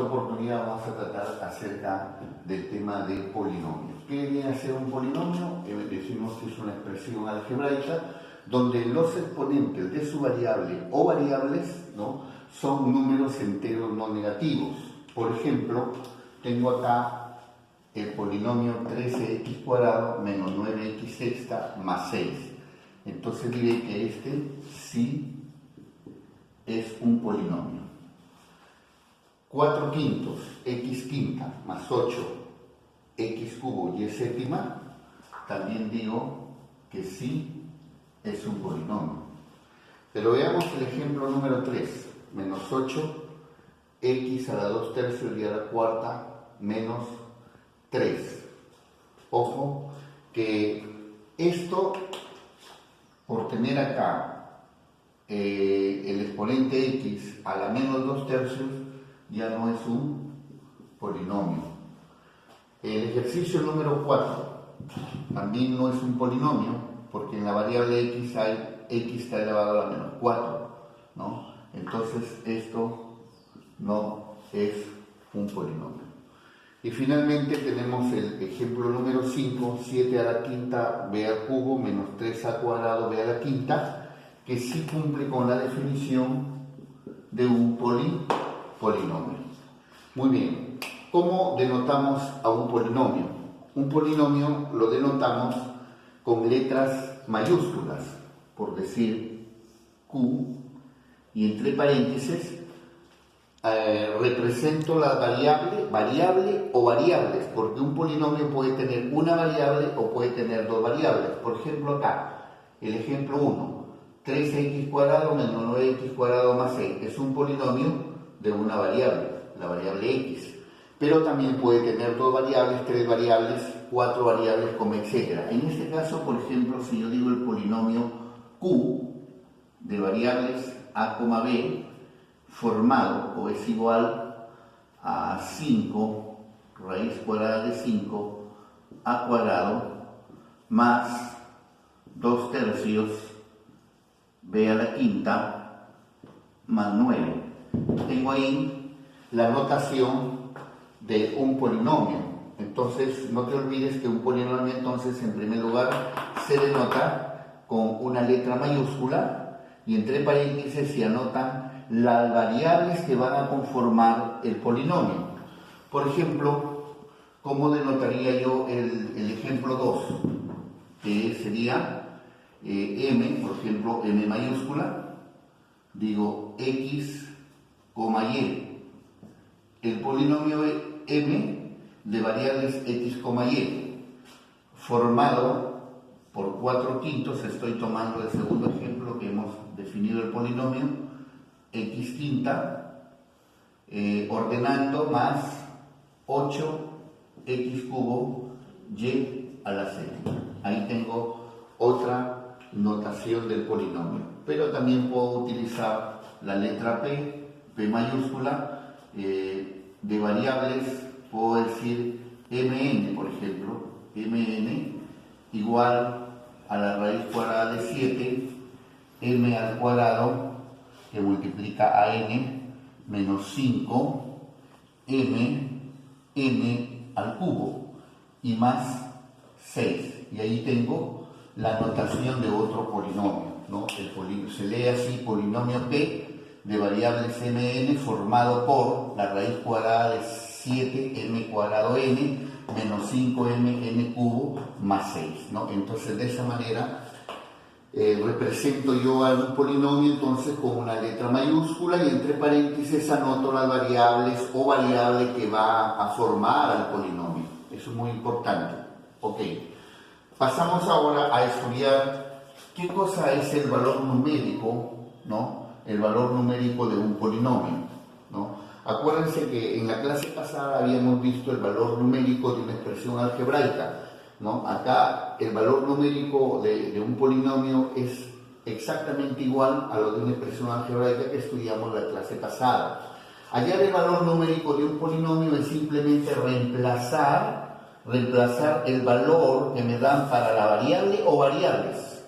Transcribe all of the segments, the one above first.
oportunidad vamos a tratar acerca del tema de polinomios. ¿Qué viene a ser un polinomio? Decimos que es una expresión algebraica donde los exponentes de su variable o variables, ¿no?, son números enteros no negativos. Por ejemplo, tengo acá el polinomio 13x cuadrado menos 9x sexta más 6. Entonces diré que este sí es un polinomio. 4 quintos, x quinta más 8, x cubo y séptima, también digo que sí es un polinomio. Pero veamos el ejemplo número 3, menos 8, x a la 2 tercios y a la cuarta menos 3. Ojo que esto, por tener acá el exponente x a la menos 2 tercios, ya no es un polinomio. El ejercicio número 4 también no es un polinomio, porque en la variable x hay x está elevado a la menos 4, ¿no? Entonces esto no es un polinomio. Y finalmente tenemos el ejemplo número 5, 7 a la quinta b al cubo menos 3a cuadrado b a la quinta, que sí cumple con la definición de un polinomio. Muy bien, ¿cómo denotamos a un polinomio? Un polinomio lo denotamos con letras mayúsculas, por decir Q, y entre paréntesis represento la variable o variables, porque un polinomio puede tener una variable o puede tener dos variables. Por ejemplo, acá, el ejemplo 1, 3x cuadrado menos 9x cuadrado más 6, es un polinomio de una variable, la variable x, pero también puede tener dos variables, tres variables, cuatro variables, como etc. En este caso, por ejemplo, si yo digo el polinomio q de variables a, b, formado o es igual a 5 raíz cuadrada de 5 a cuadrado más 2 tercios b a la quinta más 9. Tengo ahí la notación de un polinomio. Entonces no te olvides que un polinomio, entonces, en primer lugar se denota con una letra mayúscula y entre paréntesis se anotan las variables que van a conformar el polinomio. Por ejemplo, ¿cómo denotaría yo el ejemplo 2? Que sería m, por ejemplo, m mayúscula, digo x, y. El polinomio m de variables x, y, formado por 4 quintos, estoy tomando el segundo ejemplo que hemos definido el polinomio, x quinta, ordenando más 8x cubo y a la séptima. Ahí tengo otra notación del polinomio. Pero también puedo utilizar la letra P mayúscula, de variables, puedo decir mn, por ejemplo, mn igual a la raíz cuadrada de 7, m al cuadrado, que multiplica a n, menos 5, n al cubo, y más 6. Y ahí tengo la notación de otro polinomio, ¿no? Se lee así: polinomio P de variables mn formado por la raíz cuadrada de 7m cuadrado n menos 5m n cubo más 6, ¿no? Entonces de esa manera represento yo a un polinomio entonces con una letra mayúscula y entre paréntesis anoto las variables o variable que va a formar al polinomio. Eso es muy importante. Ok, pasamos ahora a estudiar qué cosa es el valor numérico, ¿no? El valor numérico de un polinomio, ¿no? Acuérdense que en la clase pasada habíamos visto el valor numérico de una expresión algebraica, ¿no? Acá el valor numérico de un polinomio es exactamente igual a lo de una expresión algebraica que estudiamos la clase pasada. Hallar el valor numérico de un polinomio es simplemente reemplazar el valor que me dan para la variable o variables.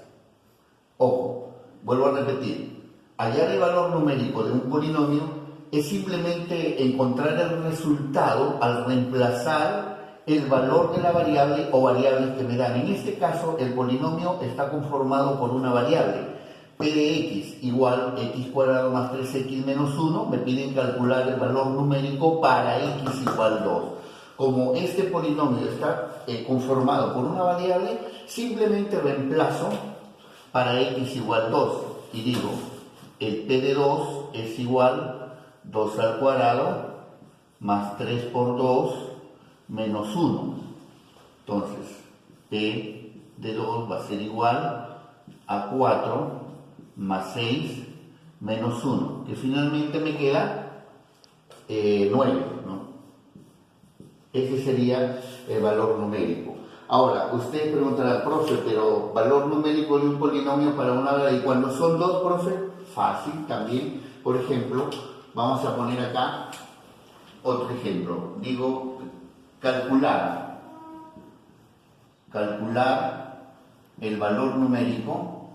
Ojo, vuelvo a repetir. Hallar el valor numérico de un polinomio es simplemente encontrar el resultado al reemplazar el valor de la variable o variables que me dan. En este caso, el polinomio está conformado por una variable, p de x igual x cuadrado más 3x menos 1. Me piden calcular el valor numérico para x igual 2. Como este polinomio está conformado por una variable, simplemente reemplazo para x igual 2 y digo, el p de 2 es igual 2 al cuadrado más 3 por 2 menos 1. Entonces, p de 2 va a ser igual a 4 más 6 menos 1, que finalmente me queda 9, ¿no? Ese sería el valor numérico. Ahora, usted preguntará, profe, pero valor numérico de un polinomio para una variable, y cuando son dos, profe, fácil también. Por ejemplo, vamos a poner acá otro ejemplo. Digo, calcular el valor numérico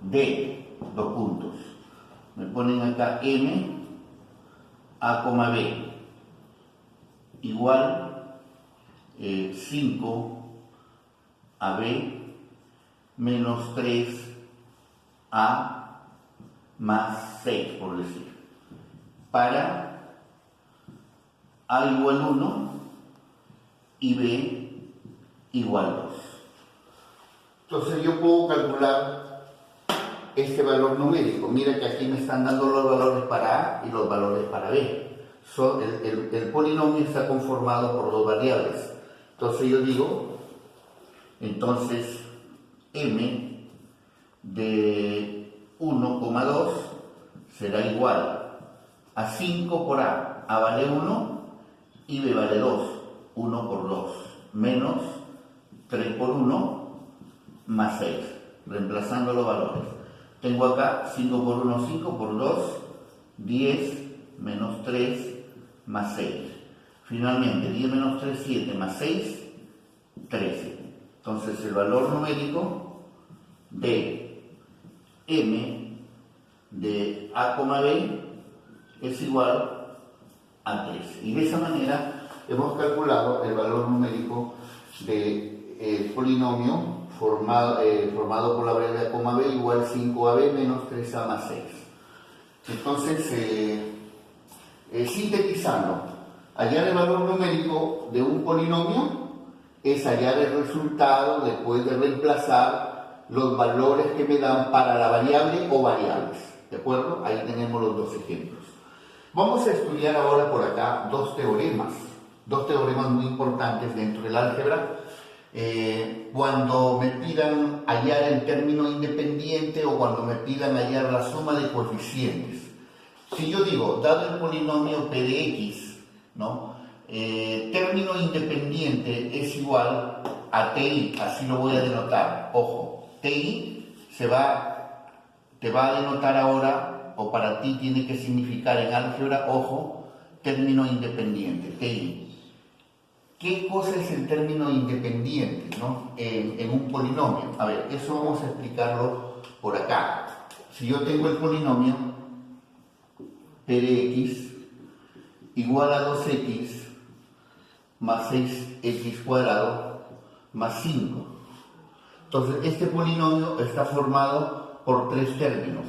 de dos puntos. Me ponen acá m a, b igual 5 ab menos 3a más 6, por decir, para a igual 1 y b igual 2. Entonces yo puedo calcular este valor numérico. Mira que aquí me están dando los valores para A y los valores para B. El polinomio está conformado por dos variables. Entonces yo digo, entonces m de 1,2 será igual a 5 por A vale 1 y B vale 2, 1 por 2, menos 3 por 1 más 6, reemplazando los valores. Tengo acá 5 por 1, 5 por 2, 10 menos 3 más 6. Finalmente, 10 menos 3, 7 más 6, 13. Entonces, el valor numérico de m de a, b es igual a 13. Y de esa manera hemos calculado el valor numérico del polinomio formado por la variable a, b igual 5ab menos 3a más 6. Entonces, sintetizando, hallar el valor numérico de un polinomio es hallar el resultado después de reemplazar los valores que me dan para la variable o variables. ¿De acuerdo? Ahí tenemos los dos ejemplos. Vamos a estudiar ahora por acá dos teoremas muy importantes dentro del álgebra. Cuando me pidan hallar el término independiente o cuando me pidan hallar la suma de coeficientes. Si yo digo, dado el polinomio p de x, ¿no? Término independiente es igual a ti, así lo voy a denotar. Ojo, ti te va a denotar ahora, o para ti tiene que significar en álgebra, ojo, término independiente, ti. ¿Qué cosa es el término independiente, ¿no? en un polinomio? A ver, eso vamos a explicarlo por acá. Si yo tengo el polinomio p de x igual a 2x más 6x cuadrado más 5. Entonces, este polinomio está formado por tres términos.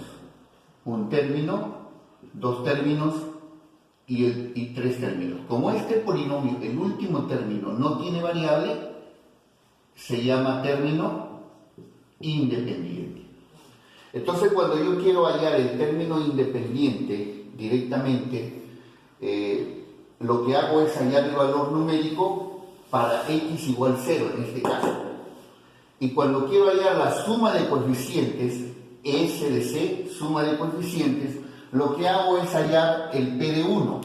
Un término, dos términos y tres términos. Como este polinomio, el último término, no tiene variable, se llama término independiente. Entonces, cuando yo quiero hallar el término independiente directamente, lo que hago es hallar el valor numérico para x igual 0 en este caso. Y cuando quiero hallar la suma de coeficientes, S de C, suma de coeficientes, lo que hago es hallar el P de 1,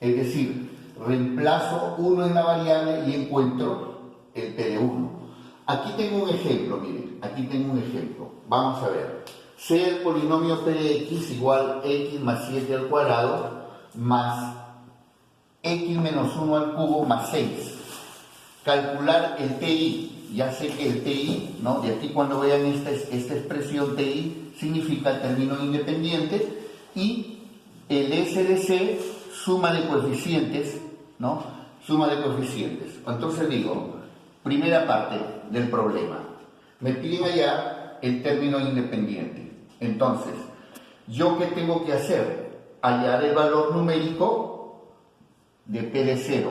es decir, reemplazo 1 en la variable y encuentro el P de 1. Aquí tengo un ejemplo, miren, aquí tengo un ejemplo. Vamos a ver. Sea el polinomio P de x igual x más 7 al cuadrado más x menos 1 al cubo más 6. Calcular el TI. ya sé que el TI, ¿no? De aquí cuando vean esta expresión TI significa el término independiente, y el SDC, suma de coeficientes, ¿no? Suma de coeficientes. Entonces digo, primera parte del problema, me piden hallar el término independiente. Entonces, ¿yo qué tengo que hacer? Hallar el valor numérico de P de 0.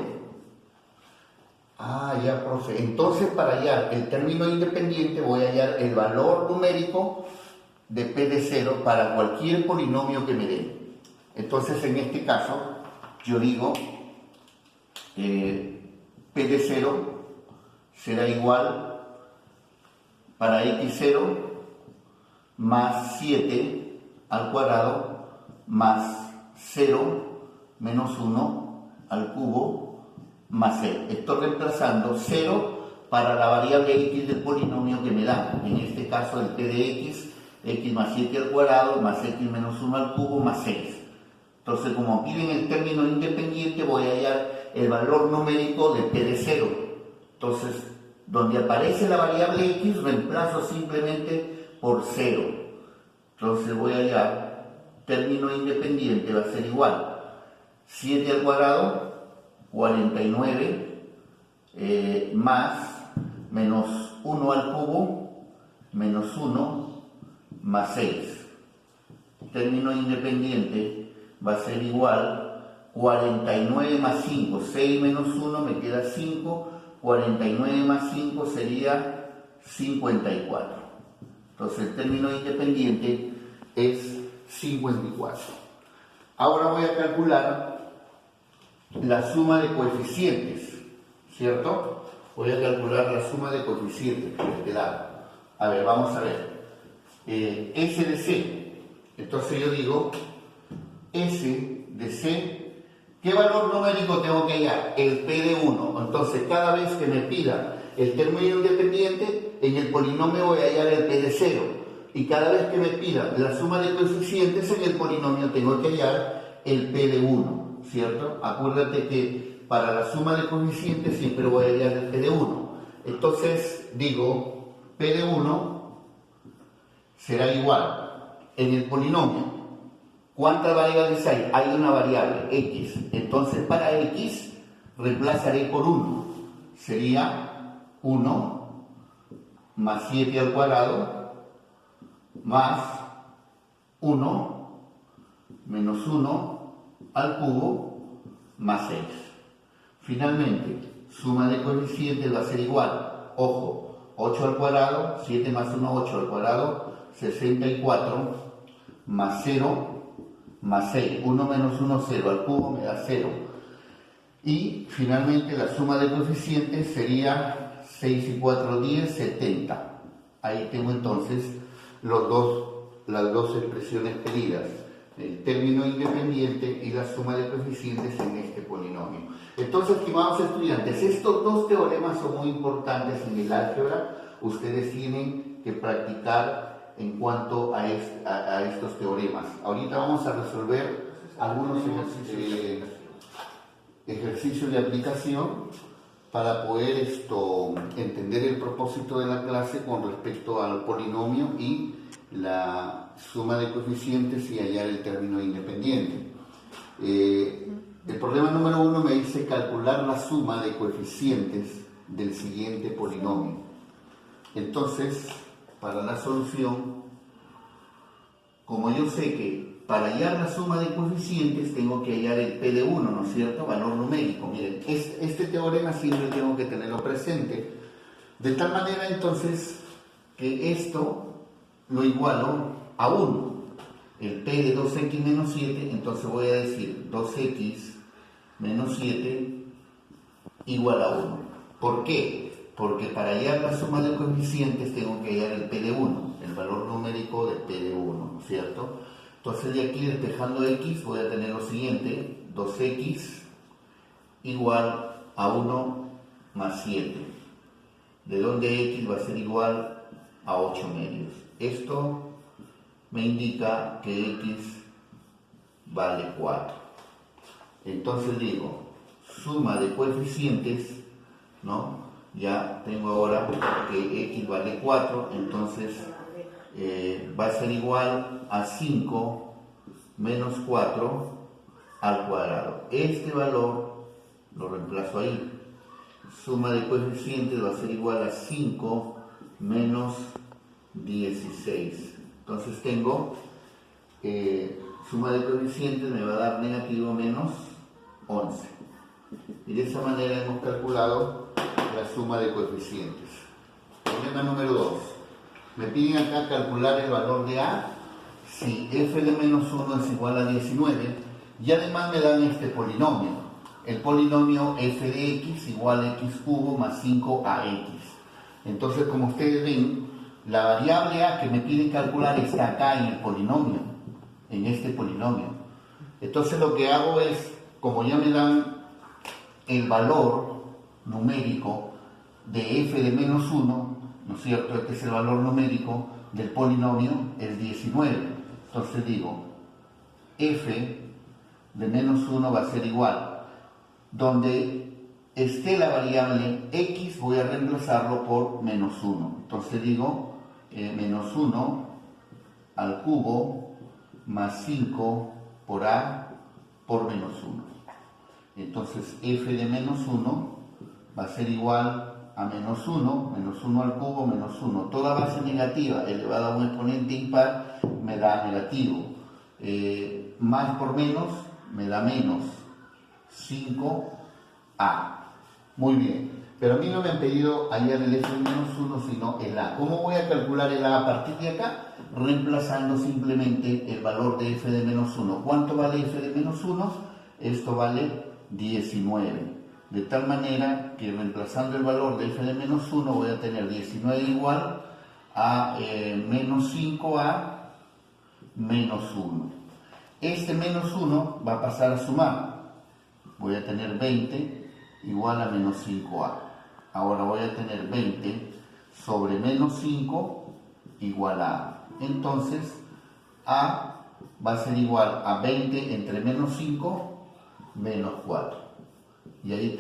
Ah, ya, profe. Entonces, para hallar el término independiente, voy a hallar el valor numérico de P de 0 para cualquier polinomio que me den. Entonces, en este caso, yo digo P de 0 será igual para x0 más 7 al cuadrado más 0 menos 1 al cubo más 6. Estoy reemplazando 0 para la variable x del polinomio que me da. En este caso el p de x más 7 al cuadrado más x menos 1 al cubo más 6. Entonces, como piden el término independiente, voy a hallar el valor numérico de p de 0. Entonces, donde aparece la variable x, reemplazo simplemente por 0. Entonces voy a hallar término independiente, va a ser igual 7 al cuadrado, 49, más menos 1 al cubo, menos 1, más 6. Término independiente va a ser igual 49 más 5, 6 menos 1 me queda 5, 49 más 5 sería 54. Entonces el término independiente es 54. Ahora voy a calcular la suma de coeficientes, ¿cierto? Voy a calcular la suma de coeficientes por este lado. A ver, vamos a ver. S de C. Entonces yo digo S de C. ¿Qué valor numérico tengo que hallar? El P de 1. Entonces, cada vez que me pida el término independiente, en el polinomio voy a hallar el P de 0. Y cada vez que me pida la suma de coeficientes, en el polinomio tengo que hallar el P de 1, ¿cierto? Acuérdate que para la suma de coeficientes siempre voy a hallar el P de 1. Entonces, digo, P de 1 será igual en el polinomio. ¿Cuántas variables hay? Hay una variable, x. Entonces, para x, reemplazaré por 1. Sería 1 más 7 al cuadrado, más 1 menos 1 al cubo, más 6. Finalmente, suma de coeficientes va a ser igual, ojo, 8 al cuadrado, 7 más 1, 8 al cuadrado, 64, más 0, más 6, 1 menos 1, 0, al cubo me da 0. Y finalmente la suma de coeficientes sería 6 y 4, 10, 70. Ahí tengo entonces las dos expresiones pedidas, el término independiente y la suma de coeficientes en este polinomio. Entonces, estimados estudiantes, estos dos teoremas son muy importantes en el álgebra. Ustedes tienen que practicar en cuanto a estos teoremas. Ahorita vamos a resolver algunos ejercicios de aplicación para poder entender el propósito de la clase con respecto al polinomio y la suma de coeficientes y hallar el término independiente. El problema número 1 me dice calcular la suma de coeficientes del siguiente polinomio. Entonces, para la solución, como yo sé que para hallar la suma de coeficientes tengo que hallar el P de 1, ¿no es cierto? Valor numérico. Miren, este teorema siempre tengo que tenerlo presente. De tal manera entonces que esto lo igualo a 1. El P de 2x menos 7, entonces voy a decir 2x menos 7 igual a 1. ¿Por qué? Porque para hallar la suma de coeficientes tengo que hallar el P de 1, el valor numérico del P de 1, ¿no es cierto? Entonces de aquí despejando x voy a tener lo siguiente, 2x igual a 1 más 7, de donde x va a ser igual a 8 medios. Esto me indica que x vale 4. Entonces digo, suma de coeficientes, ¿no? Ya tengo ahora que x vale 4, entonces va a ser igual a 5 menos 4 al cuadrado. Este valor lo reemplazo ahí. Suma de coeficientes va a ser igual a 5 menos 16. Entonces tengo suma de coeficientes me va a dar negativo menos 11. Y de esa manera hemos calculado la suma de coeficientes. Problema número 2. Me piden acá calcular el valor de A si f de menos 1 es igual a 19 y además me dan este polinomio. El polinomio f de x igual a x cubo más 5ax. Entonces, como ustedes ven, la variable a que me piden calcular está acá en el polinomio, en este polinomio. Entonces lo que hago es, como ya me dan el valor numérico de f de menos 1, ¿no es cierto? Este es el valor numérico del polinomio, es 19. Entonces digo, f de menos 1 va a ser igual. Donde esté la variable x voy a reemplazarlo por menos 1. Entonces digo, menos 1 al cubo más 5 por a por menos 1. Entonces f de menos 1 va a ser igual a menos 1 al cubo, menos 1. Toda base negativa elevada a un exponente impar me da negativo. Más por menos me da menos 5a. Muy bien. Pero a mí no me han pedido hallar el f de menos 1, sino el a. ¿Cómo voy a calcular el a a partir de acá? Reemplazando simplemente el valor de f de menos 1. ¿Cuánto vale f de menos 1? Esto vale 19. De tal manera que reemplazando el valor de f de menos 1 voy a tener 19 igual a menos 5a menos 1. Este menos 1 va a pasar a sumar. Voy a tener 20 igual a menos 5a. Ahora voy a tener 20 sobre menos 5 igual a a. Entonces, a va a ser igual a 20 entre menos 5 menos 4. Y ahí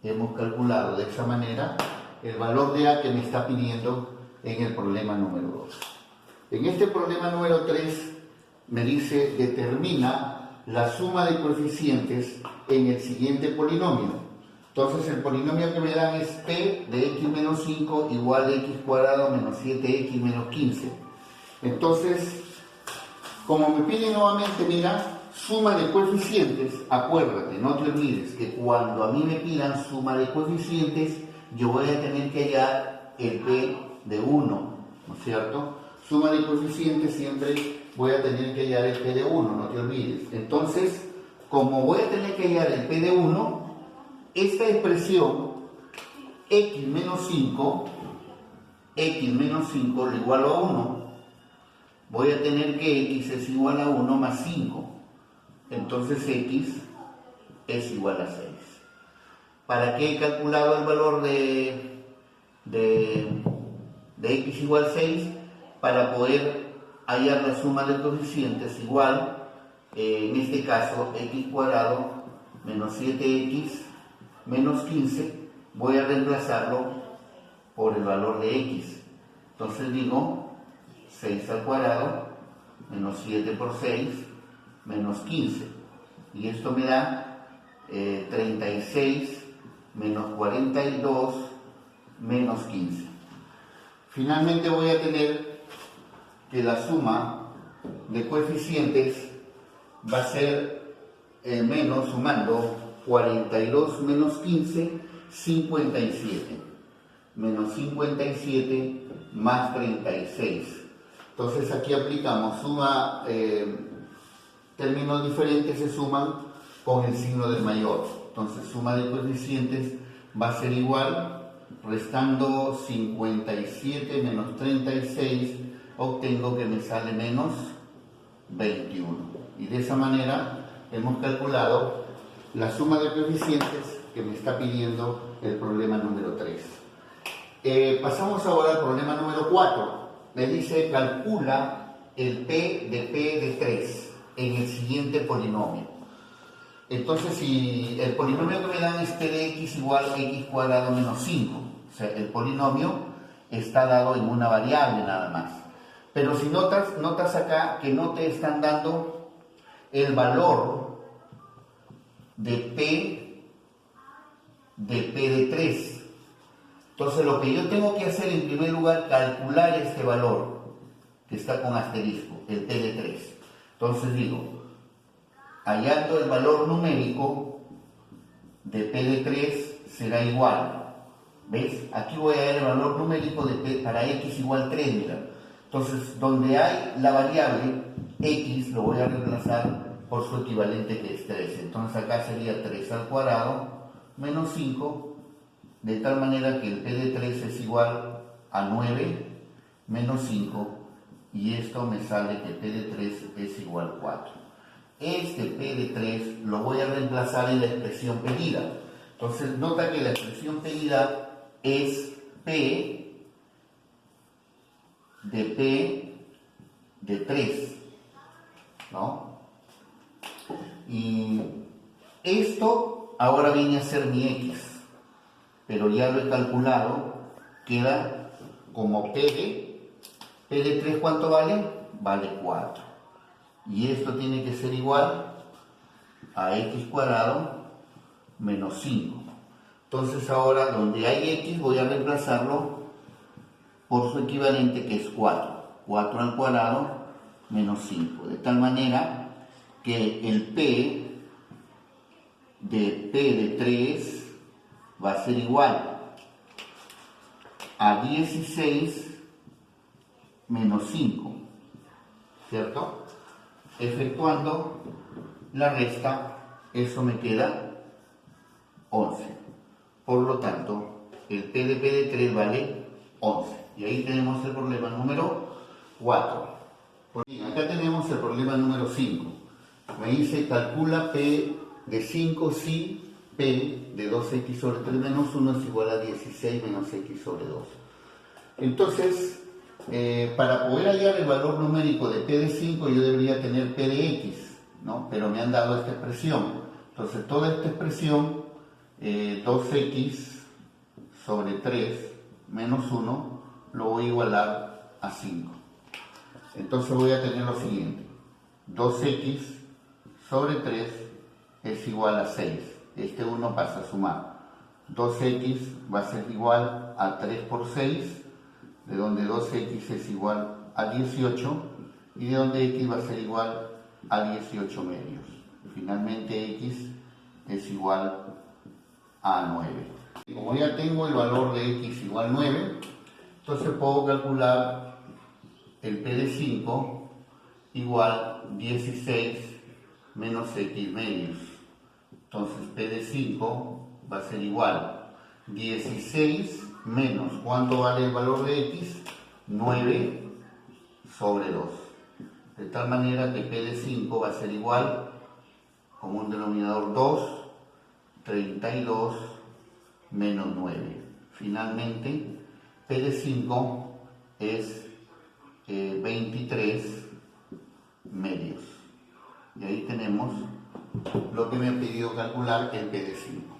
hemos calculado de esa manera el valor de a que me está pidiendo en el problema número 2. En este problema número 3 me dice determina la suma de coeficientes en el siguiente polinomio. Entonces el polinomio que me dan es p de x menos 5 igual a x cuadrado menos 7x menos 15. Entonces, como me piden nuevamente, mira, suma de coeficientes, acuérdate, no te olvides que cuando a mí me pidan suma de coeficientes, yo voy a tener que hallar el p de 1, ¿no es cierto? Suma de coeficientes siempre voy a tener que hallar el p de 1, no te olvides. Entonces, como voy a tener que hallar el p de 1, esta expresión x menos 5 lo igualo a 1. Voy a tener que x es igual a 1 más 5. Entonces x es igual a 6. ¿Para qué he calculado el valor de x igual a 6? Para poder hallar la suma de coeficientes igual, en este caso, x cuadrado menos 7x menos 15, voy a reemplazarlo por el valor de x. Entonces digo 6 al cuadrado menos 7 por 6 menos 15. Y esto me da 36 menos 42 menos 15. Finalmente voy a tener que la suma de coeficientes va a ser menos, sumando 42 menos 15, 57. Menos 57 más 36. Entonces aquí aplicamos suma, términos diferentes se suman con el signo del mayor. Entonces suma de coeficientes va a ser igual, restando 57 menos 36, obtengo que me sale menos 21. Y de esa manera hemos calculado la suma de coeficientes que me está pidiendo el problema número 3. Pasamos ahora al problema número 4. Me dice calcula el p de 3 en el siguiente polinomio. Entonces, si el polinomio que me dan es p de x igual a x cuadrado menos 5, o sea, el polinomio está dado en una variable nada más. Pero si notas acá que no te están dando el valor de p de 3. Entonces, lo que yo tengo que hacer en primer lugar, calcular este valor que está con asterisco, el p de 3. Entonces digo, hallando el valor numérico de p de 3 será igual. ¿Ves? Aquí voy a hallar el valor numérico de p para x igual 3, mira. Entonces, donde hay la variable x, lo voy a reemplazar por su equivalente que es 3. Entonces acá sería 3 al cuadrado menos 5, de tal manera que el p de 3 es igual a 9 menos 5, y esto me sale que p de 3 es igual a 4. Este p de 3 lo voy a reemplazar en la expresión pedida. Entonces, nota que la expresión pedida es p de 3, ¿no? Y esto ahora viene a ser mi x, pero ya lo he calculado, queda como p de 3, ¿cuánto vale? Vale 4. Y esto tiene que ser igual a x cuadrado menos 5. Entonces ahora, donde hay x, voy a reemplazarlo por su equivalente, que es 4. 4 al cuadrado menos 5. De tal manera que el p de 3 va a ser igual a 16 menos 5, ¿cierto? Efectuando la resta, eso me queda 11. Por lo tanto, el p de 3 vale 11. Y ahí tenemos el problema número 4. Acá tenemos el problema número 5. Me dice, calcula p de 5 si p de 2x sobre 3 menos 1 es igual a 16 menos x sobre 2. Entonces, para poder hallar el valor numérico de p de 5, yo debería tener p de x, ¿no? Pero me han dado esta expresión. Entonces, toda esta expresión, 2x sobre 3 menos 1, lo voy a igualar a 5. Entonces voy a tener lo siguiente: 2x sobre 3 es igual a 6. Este 1 pasa a sumar. 2x va a ser igual a 3 por 6, de donde 2x es igual a 18, y de donde x va a ser igual a 18 medios. Finalmente x es igual a 9. Como ya tengo el valor de x igual a 9, entonces puedo calcular el p de 5 igual 16 menos x medios. Entonces p de 5 va a ser igual 16 menos, ¿cuánto vale el valor de x? 9 sobre 2. De tal manera que p de 5 va a ser igual, como un denominador 2, 32 menos 9. Finalmente, p de 5 es 23 medios. Y ahí tenemos lo que me ha pedido calcular, el p de 5.